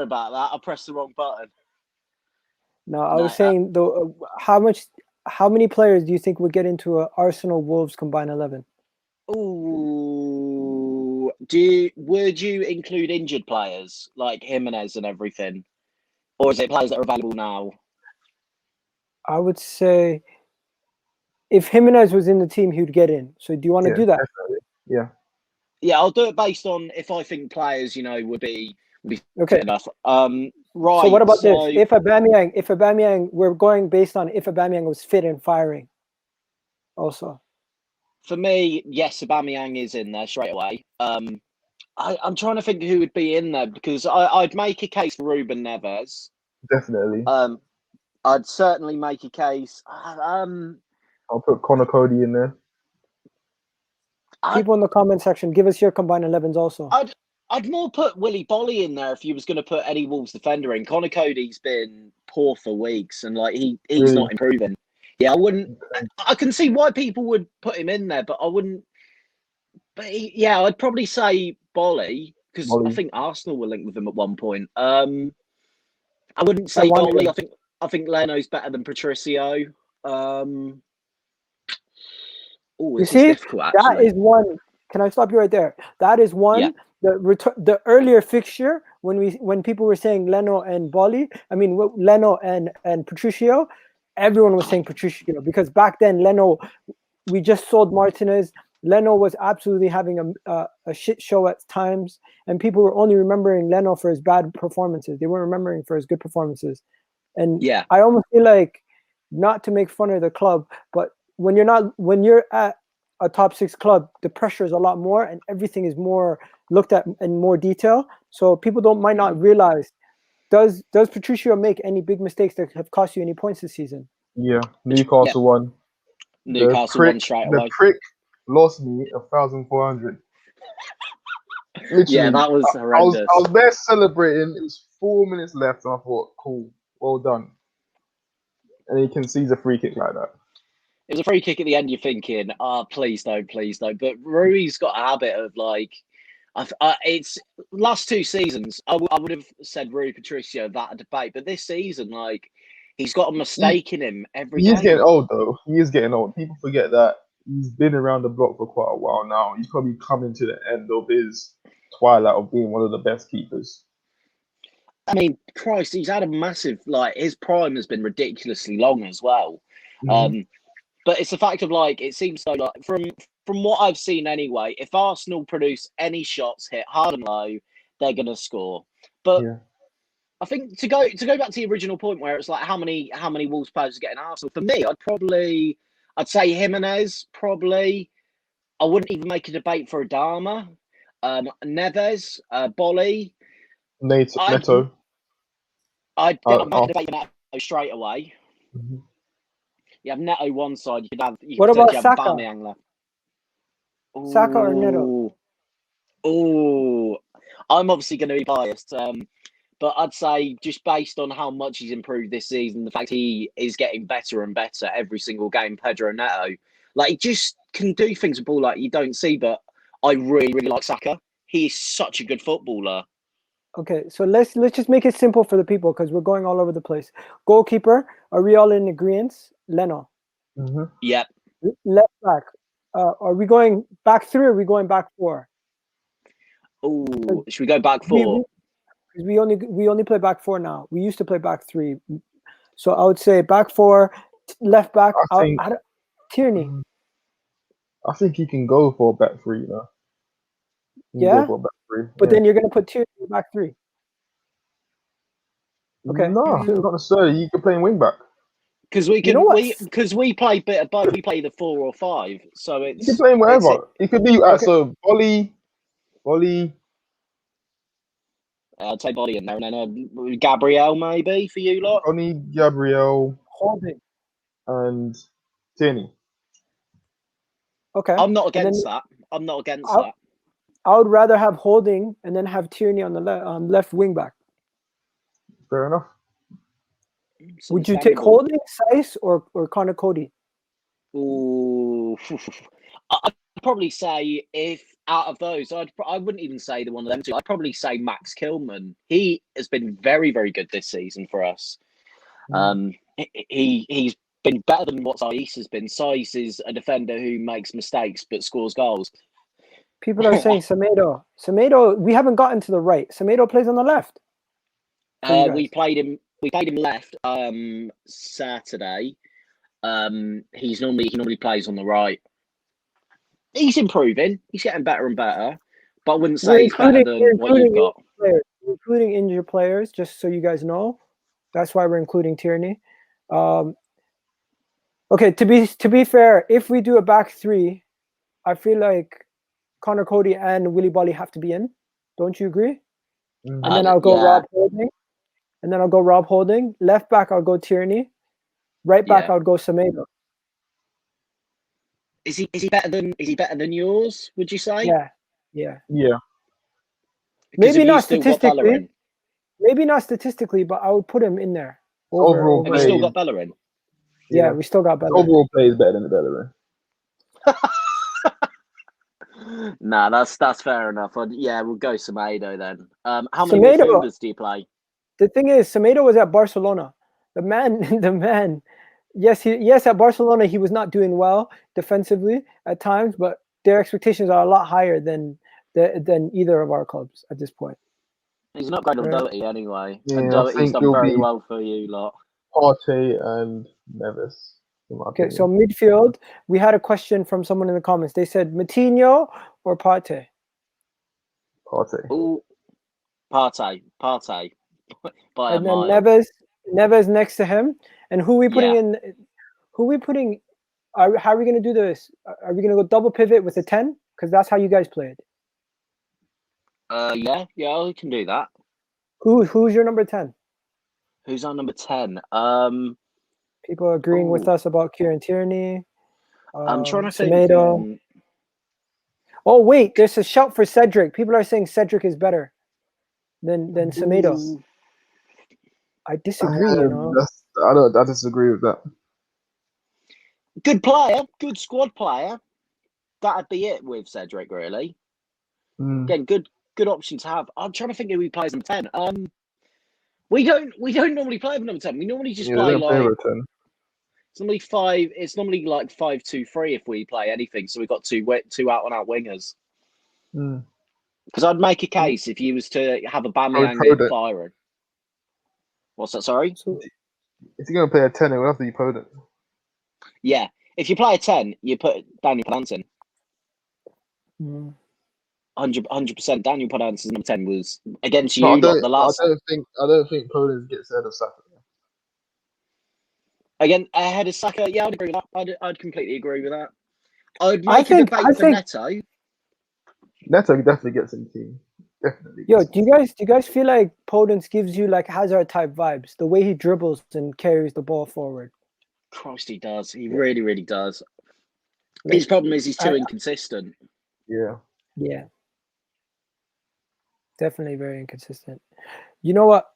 about that. I pressed the wrong button. No, I was saying though, how many players do you think would get into a Arsenal Wolves combined 11? Ooh, would you include injured players like Jimenez and everything, or is it players that are available now? I would say if Jimenez was in the team, he would get in. So do you want to do that? Definitely. Yeah. Yeah, I'll do it based on if I think players, would be Okay. fit enough. Right. So what about this? If Aubameyang, we're going based on if Aubameyang was fit and firing. Also, for me, yes, Aubameyang is in there straight away. I'm trying to think who would be in there because I'd make a case for Ruben Neves. Definitely. I'd certainly make a case. I'll put Conor Coady in there. people in the comment section, give us your combined 11s also. I'd more put Willy Bolly in there if you was going to put any Wolves defender in. Conor Cody's been poor for weeks and he's Really? not improving. Yeah, I wouldn't. I can see why people would put him in there, but I wouldn't. But I'd probably say Bolly because I think Arsenal were linked with him at one point. I wouldn't say Bolly. I think Leno's better than Patricio. You see, difficult, that is one. Can I stop you right there? That is one. Yeah. The earlier fixture when people were saying Leno and Bolly, Leno and Patricio, everyone was saying Patricio because back then Leno, we just sold Martinez. Leno was absolutely having a shit show at times, and people were only remembering Leno for his bad performances. They weren't remembering for his good performances. And I almost feel like, not to make fun of the club, but when you're at a top 6 club, the pressure is a lot more, and everything is more looked at in more detail. So people might not realize. Does Patricio make any big mistakes that have cost you any points this season? Yeah, Newcastle won. Newcastle won straight away. The prick lost me 1,400. Literally, yeah, that was horrendous. I was there celebrating. It was 4 minutes left, and I thought, cool, well done. And he concedes a free kick like that. It was a free kick at the end. You're thinking, please don't. But Rui's got a habit of it's last 2 seasons. I would have said Rui Patricio, that debate, but this season, he's got a mistake in him every game. He is getting old, though. He is getting old. People forget that he's been around the block for quite a while now. He's probably coming to the end of his twilight of being one of the best keepers. I mean, Christ, he's had a massive, his prime has been ridiculously long as well. Mm-hmm. But it's the fact of it seems so from what I've seen anyway, if Arsenal produce any shots hit hard and low, they're gonna score. But I think to go back to the original point where it's how many Wolves players are getting Arsenal, for me, I'd say Jimenez probably. I wouldn't even make a debate for Adama, Neves, Bolly, Neto. I'd make a debate for Neto straight away. Mm-hmm. You have Neto one side. What about Saka? Aubameyang left. Saka or Neto? Oh, I'm obviously going to be biased, but I'd say just based on how much he's improved this season, the fact he is getting better and better every single game, Pedro Neto, he just can do things with ball you don't see. But I really, really like Saka. He is such a good footballer. Okay, so let's just make it simple for the people because we're going all over the place. Goalkeeper, are we all in agreement? Leno. Mm-hmm. Yep. Left back. Are we going back 3 or are we going back 4? Oh, should we go back 4? Because we only play back 4 now. We used to play back 3. So I would say back 4, left back. Tierney. I think he can go for back 3 now. Yeah, but then you're going to put Tierney in back 3. Okay. No, not necessarily. You can play wing back. Because we play a bit of both. We play the 4 or 5, so it's. You can play wherever. It could be so Bolly. I'd say Bolly in there, and then Gabriel maybe for you lot. Only Gabriel, Holding, and Tierney. Okay. I'm not against that. I would rather have Holding and then have Tierney on the left wing back. Fair enough. Would you take Holding, Saiss, or Conor Coady? Ooh, I'd probably say if out of those, I wouldn't even say the one of them two. I'd probably say Max Kilman. He has been very, very good this season for us. He's been better than what Saiss has been. Saiss is a defender who makes mistakes but scores goals. People are saying Semedo. Semedo, we haven't gotten to the right. Semedo plays on the left. We played him left Saturday. He normally plays on the right. He's improving. He's getting better and better. But I wouldn't say he's better than what you've got. Including injured players, just so you guys know. That's why we're including Tierney. Okay, to be fair, if we do a back three, I feel like Conor Coady and Willy Bolly have to be in. Don't you agree? And then I'll go Rob Holding. Left back, I'll go Tierney. Right back, I'll go Semedo. Is he better than yours? Would you say? Yeah. Maybe not statistically. But I would put him in there. Overall, have we still got Bellerin? Yeah, we still got Bellerin. Overall play is better than the Bellerin. Nah, that's fair enough. We'll go Semedo then. How many midfielders do you play? The thing is, Semedo was at Barcelona. The man. Yes, at Barcelona he was not doing well defensively at times, but their expectations are a lot higher than either of our clubs at this point. He's an upgrade on Doherty anyway, Yeah, and Doherty's done very well for you lot. Partey and Neves. Okay, so midfield, we had a question from someone in the comments. They said Moutinho or Partey? Partey. Ooh, Partey. By and then Neves next to him. And who we putting in? How are we going to do this? Are we going to go double pivot with a 10? Because that's how you guys played. Yeah, we can do that. Who's your number 10? Who's our number 10? People are agreeing with us about Kieran Tierney. I'm trying to think. Oh wait, there's a shout for Cedric. People are saying Cedric is better than Semedo. I disagree. I disagree with that. Good player, good squad player. That'd be it with Cedric, really. Again, good option to have. I'm trying to think who he plays number 10. We don't normally play with number 10. We normally just play like it's normally 5. It's normally like 5-2-3 if we play anything. So we've got two out and out wingers. Because I'd make a case if you was to have a Bamiyang firing. What's that? Sorry. If you're gonna play a 10, it will have to be Podence. Yeah, if you play a 10, you put Daniel Podence in. 100%. Daniel Podance's number 10 was against you. I don't think Podence gets ahead of Saka. Again, ahead of Saka, yeah, I'd agree with that. I'd completely agree with that. I'd make a debate for Neto. Neto definitely gets in the team. Definitely. Yo, do you guys feel like Podence gives you like Hazard type vibes? The way he dribbles and carries the ball forward. Christ, he does. He really, really does. His problem is he's too inconsistent. Yeah. Definitely very inconsistent. You know what?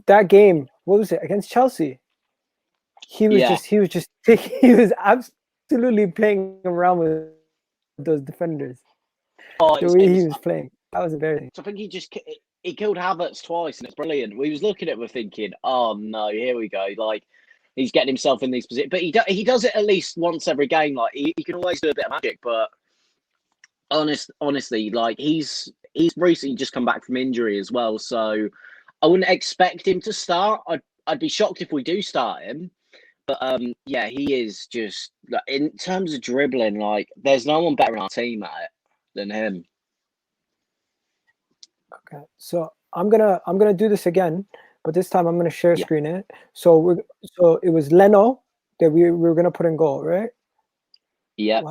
That game, what was it, against Chelsea? He was absolutely playing around with those defenders. The way he was playing, that was embarrassing. So I think he killed Havertz twice, and it's brilliant. We was looking at it, we're thinking, oh no, here we go. Like he's getting himself in these positions, but he does it at least once every game. Like he can always do a bit of magic, but honestly, like he's recently just come back from injury as well, so I wouldn't expect him to start. I'd be shocked if we do start him. But he is just like, in terms of dribbling, like there's no one better in our team at it than him. Okay, so I'm gonna do this again, but this time I'm gonna share screen it. So it was Leno that we were gonna put in goal, right? Yeah.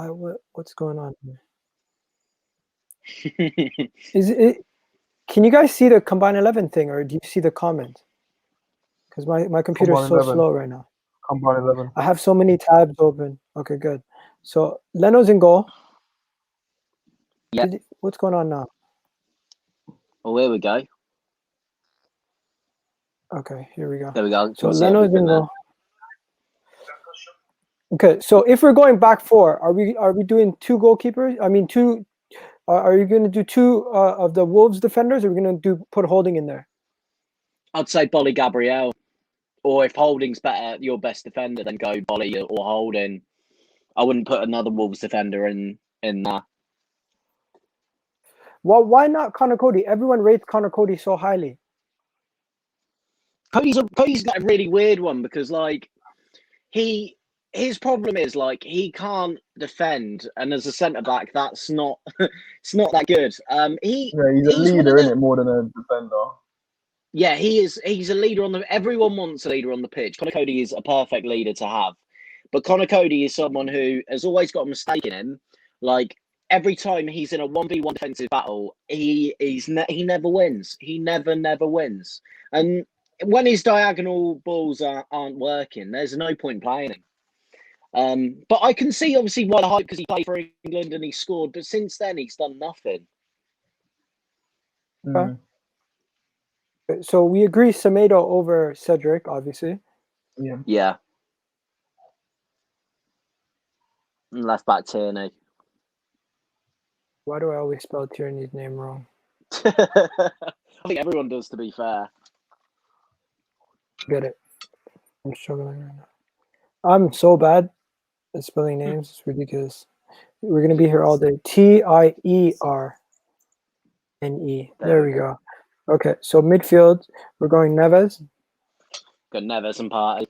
What's going on here? Is it? Can you guys see the combine 11 thing, or do you see the comment? Because my computer is so slow right now. Combine 11. I have so many tabs open. Okay, good. So Leno's in goal. Yeah. What's going on now? Oh, here we go. Okay, here we go. There we go. So Leno's in goal. Okay, so if we're going back four, are we doing two goalkeepers? I mean, two. Are you going to do two of the Wolves defenders, or are we going to put Holding in there? I'd say Bolly Gabriel, or if Holding's better, your best defender, then go Bolly or Holding. I wouldn't put another Wolves defender in there. Well, why not Conor Coady? Everyone rates Conor Coady so highly. Cody's got a really weird one because like his problem is like he can't defend, and as a centre back, that's not it's not that good. He's a leader, isn't it, more than a defender? Yeah, he is. He's a leader on the. Everyone wants a leader on the pitch. Conor Coady is a perfect leader to have, but Conor Coady is someone who has always got a mistake in him. Like every time he's in a 1v1 defensive battle, he never wins. He never wins. And when his diagonal balls aren't working, there's no point playing him. But I can see obviously why the hype, because he played for England and he scored. But since then, he's done nothing. Okay. So we agree Semedo over Cedric, obviously. Yeah. And left back Tierney. Why do I always spell Tierney's name wrong? I think everyone does, to be fair. Get it. I'm struggling right now. I'm so bad at spelling names. It's ridiculous. We're going to be here all day. Tierrne. There we go. Okay, so midfield, we're going Neves. Got Neves and Partey.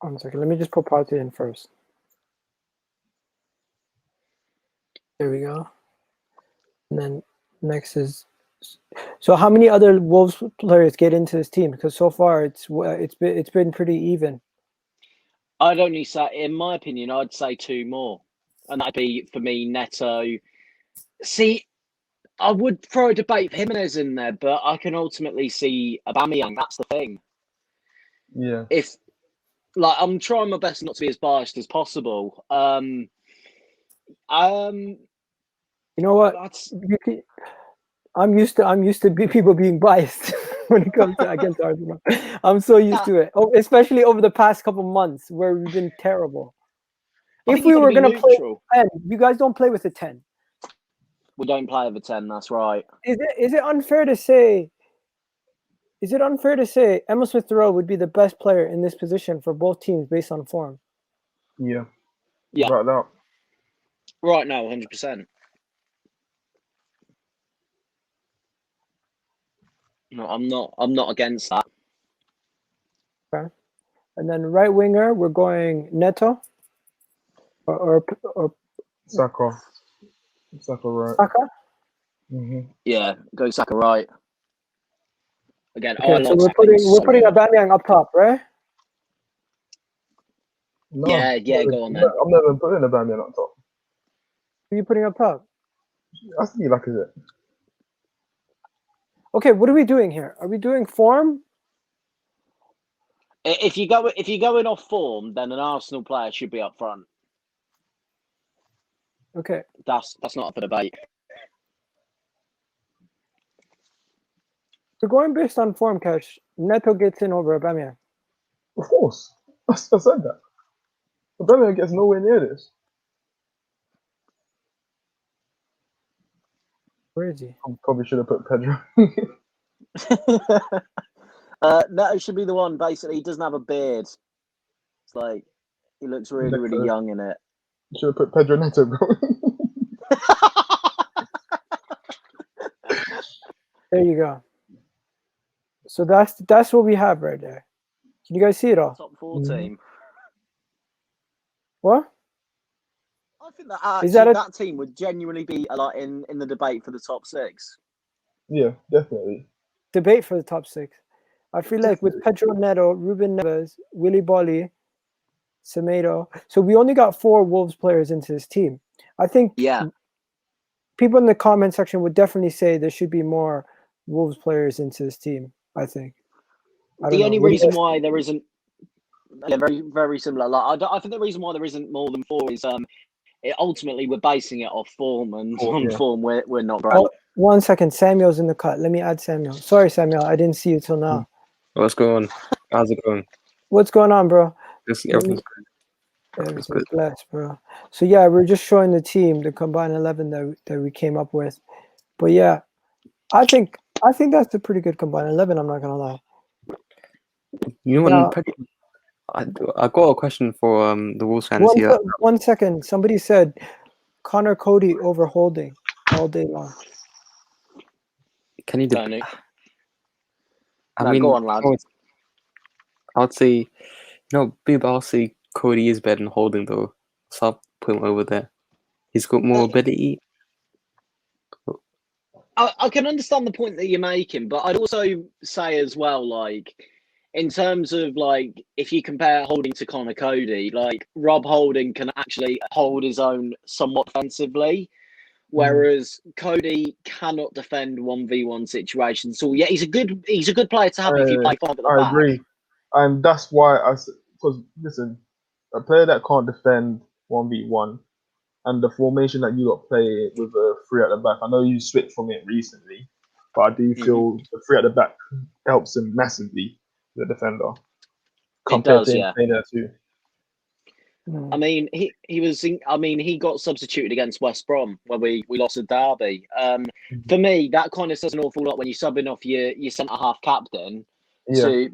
One second, let me just put Partey in first. There we go. And then next is. So how many other Wolves players get into this team? Because so far it's been pretty even. I'd only say, in my opinion, I'd say two more, and that'd be for me Neto. See, I would throw a debate for Jimenez in there, but I can ultimately see Aubameyang. That's the thing. Yeah. If like I'm trying my best not to be as biased as possible. You know what? I'm used to people being biased when it comes to against Arsenal. I'm so used to it, especially over the past couple months where we've been terrible. If we were going to play with 10, you guys don't play with a 10. We don't play with a 10. That's right. Is it unfair to say? Is it unfair to say Emile Smith-Rowe would be the best player in this position for both teams based on form? Yeah. Right now. Right now, 100%. No, I'm not against that. Okay. And then right winger, we're going Neto or Saka. Saka right. Saka? Yeah, go Saka right. Again, okay, so we're putting Aubameyang up top, right? No, yeah, go on then. I'm never putting Aubameyang up top. Who are you putting up top? I see Lacazette. Okay, what are we doing here? Are we doing form? If you're going off form, then an Arsenal player should be up front. Okay. That's not up for debate. We're going based on form, Cash. Neto gets in over Aubameyang. Of course. I said that. Aubameyang gets nowhere near this. Where is he? I probably should have put Pedro. Neto should be the one. Basically, he doesn't have a beard. It's like he looks really young in it. You should have put Pedro Neto, bro. There you go. So that's what we have right there. Can you guys see it all? Top 4 team. What? I think that that team would genuinely be a lot in the debate for the top 6. Yeah, definitely. Debate for the top 6. I feel like with Pedro Neto, Ruben Neves, Willy Bolly, Semedo. So we only got 4 Wolves players into this team. I think people in the comment section would definitely say there should be more Wolves players into this team, I think. The only reason why there isn't very, very similar. Like I think the reason why there isn't more than 4 is ultimately we're basing it off form, and on form we're not great. Oh, 1 second, Samuel's in the cut. Let me add Samuel. Sorry, Samuel, I didn't see you till now. What's going on? How's it going? What's going on, bro? Everything's good. Everything's blessed, bro. So yeah, we're just showing the team, the combined 11 that we came up with. But yeah, I think that's a pretty good combined 11. I'm not gonna lie. You know what? I got a question for the Wolves fans here. 1 second. Somebody said Conor Coady over Holding all day long. Can you? I mean, go on, lad. I would say, I'll say Coady is better than Holding though. So I'll put him over there. He's got more ability. I can understand the point that you're making, but I'd also say as well, like, in terms of, like, if you compare Holding to Conor Coady, like, Rob Holding can actually hold his own somewhat defensively, whereas Coady cannot defend 1v1 situations. So yeah, he's a good player to have if you play 5 at the back. I agree, and that's why because listen, a player that can't defend 1v1 and the formation that you got play with a 3 at the back. I know you switched from it recently, but I do feel the 3 at the back helps him massively, the defender, compared to him playing there too. I mean, he got substituted against West Brom when we lost a derby. For me, that kind of says an awful lot when you're subbing off your centre-half captain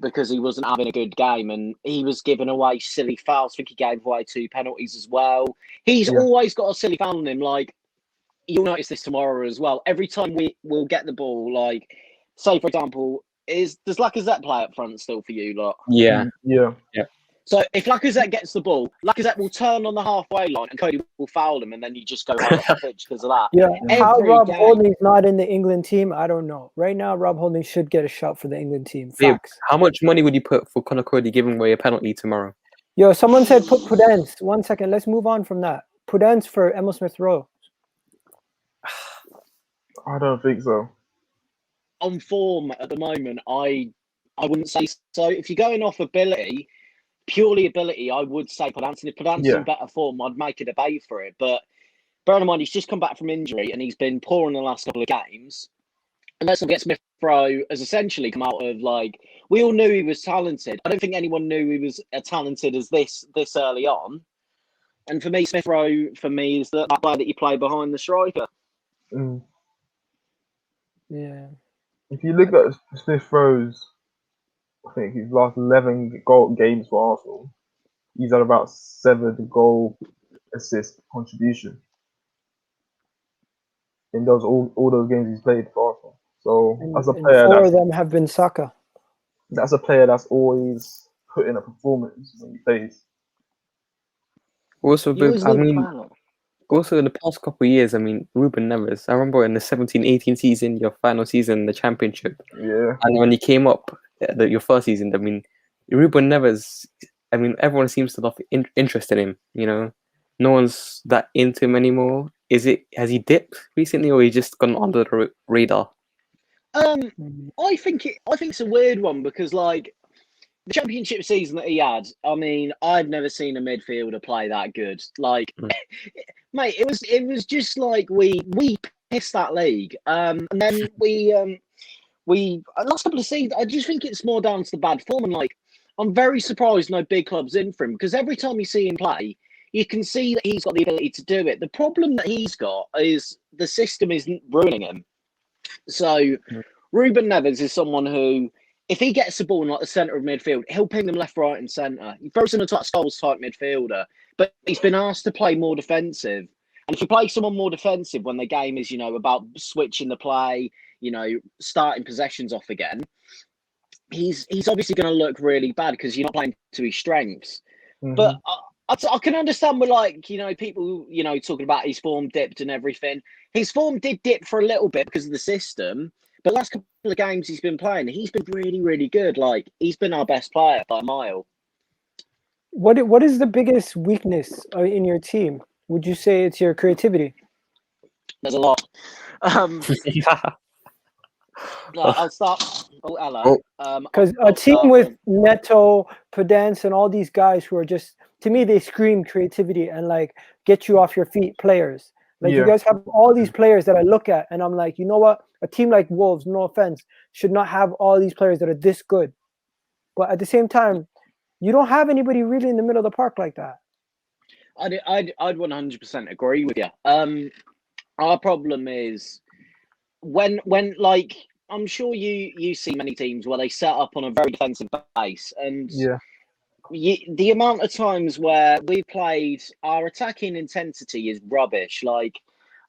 because he wasn't having a good game, and he was giving away silly fouls. I think he gave away 2 penalties as well. He's always got a silly foul on him. Like, you'll notice this tomorrow as well. Every time we'll get the ball, like, say for example, does Lacazette play up front still for you lot? Yeah. So if Lacazette gets the ball, Lacazette will turn on the halfway line and Coady will foul him, and then you just go right off the pitch because of that. Yeah, how Rob Holding's not in the England team, I don't know. Right now, Rob Holding should get a shot for the England team. Facts. How much money would you put for Conor Coady giving away a penalty tomorrow? Yo, someone said put Prudence. 1 second, let's move on from that. Prudence for Emil Smith-Rowe. I don't think so. On form at the moment, I wouldn't say so. If you're going off ability, purely ability, I would say Prudence. And if Prudence is in better form, I'd make a debate for it. But bear in mind, he's just come back from injury and he's been poor in the last couple of games. And let's not get Smith-Rowe has essentially come out of, like, we all knew he was talented. I don't think anyone knew he was as talented as this early on. And for me, Smith-Rowe, is that player that you play behind the striker. Yeah. If you look at Smith-Rowe's, I think his last 11 games for Arsenal, he's had about 7 goal assist contribution in those all those games he's played for Arsenal. So as a player, 4 of them have been Saka. That's a player that's always put in a performance when he plays. Also, also in the past couple of years, I mean, Ruben Neves. I remember in the 17-18 season, your final season in the Championship. Yeah. And when you came up, your first season, I mean, Ruben Neves. I mean, everyone seems to have interest in him. You know, no one's that into him anymore. Has he dipped recently, or he just gone under the radar? I think it's a weird one because, like, the Championship season that he had, I mean, I'd never seen a midfielder play that good. Like, mate, it was just like we pissed that league. And then we last couple of seasons, I just think it's more down to the bad form. And, like, I'm very surprised no big clubs in for him because every time you see him play, you can see that he's got the ability to do it. The problem that he's got is the system isn't ruining him. So Ruben Neves is someone who, if he gets the ball in, like, the centre of midfield, he'll ping them left, right and centre. He throws in a Scholes type midfielder, but he's been asked to play more defensive. And if you play someone more defensive when the game is, about switching the play, starting possessions off again, he's obviously going to look really bad because you're not playing to his strengths. But I can understand with, like, people, talking about his form dipped and everything. His form did dip for a little bit because of the system. But last couple of games he's been playing, he's been really, really good. Like, he's been our best player by a mile. What is the biggest weakness in your team? Would you say it's your creativity? There's a lot. I'll start. Oh, hello. Because a team with Neto, Prudence, and all these guys who are just, to me, they scream creativity and, like, get you off your feet players. Like, you guys have all these players that I look at and I'm like, you know what? A team like Wolves, no offense, should not have all these players that are this good. but at the same time, you don't have anybody really in the middle of the park like that. I'd 100% agree with you. Our problem is when like I'm sure you see many teams where they set up on a very defensive base, and the amount of times where we've played, our attacking intensity is rubbish. Like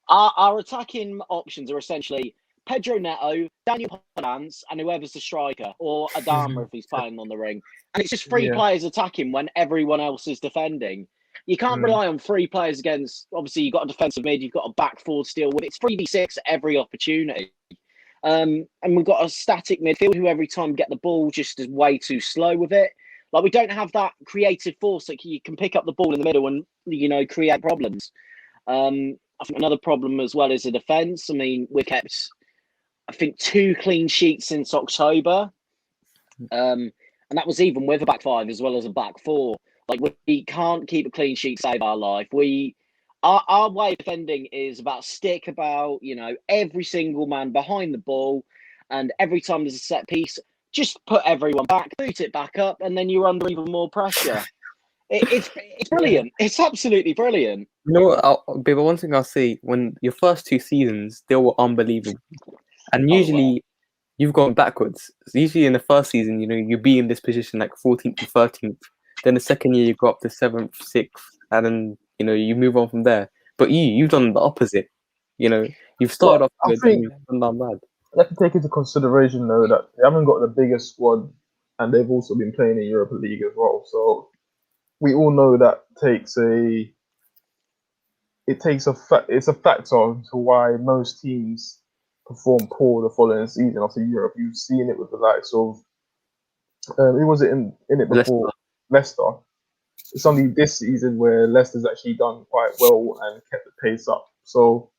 our attacking options are essentially Pedro Neto, Daniel Ponance, and whoever's the striker, or Adama if he's playing on the ring. And it's just three players attacking when everyone else is defending. You can't rely on three players against, obviously, you've got a defensive mid, you've got a back four to deal with. It's 3v6 every opportunity. And we've got a static midfield who every time get the ball just is way too slow with it. Like, we don't have that creative force that you can pick up the ball in the middle and, you know, create problems. I think another problem as well is the defence. I mean, we've kept, I think, 2 clean sheets since October. And that was even with a back 5 as well as a back 4. Like, we can't keep a clean sheet save our life. Our way of defending is about stick about, you know, every single man behind the ball. And every time there's a set piece, just put everyone back, boot it back up, and then you're under even more pressure. It's brilliant. It's absolutely brilliant. You know what, Babe, one thing I'll say, when your first 2 seasons, they were unbelievable. And usually you've gone backwards. So usually in the first season, you know, you'd be in this position like 14th to 13th. Then the second year you go up to 7th, 6th, and then, you know, you move on from there. But you've done the opposite. You know, you've started off good and you've done down bad. You have to take into consideration though that they haven't got the biggest squad, and they've also been playing in Europa League as well. So we all know that it's a factor to why most teams perform poor the following season after Europe. You've seen it with the likes of who was it in it before? Leicester. It's only this season where Leicester's actually done quite well and kept the pace up. So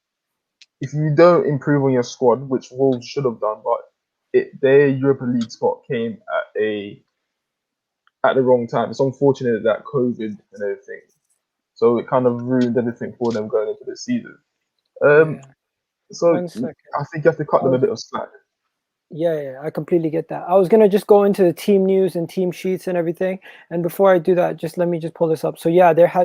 if you don't improve on your squad, which Wolves should have done, but their Europa League spot came at the wrong time. It's unfortunate that COVID and everything, so it kind of ruined everything for them going into the season. So I think you have to cut them a bit of slack. Yeah, I completely get that. I was gonna just go into the team news and team sheets and everything, and before I do that, just let me just pull this up. So yeah, there has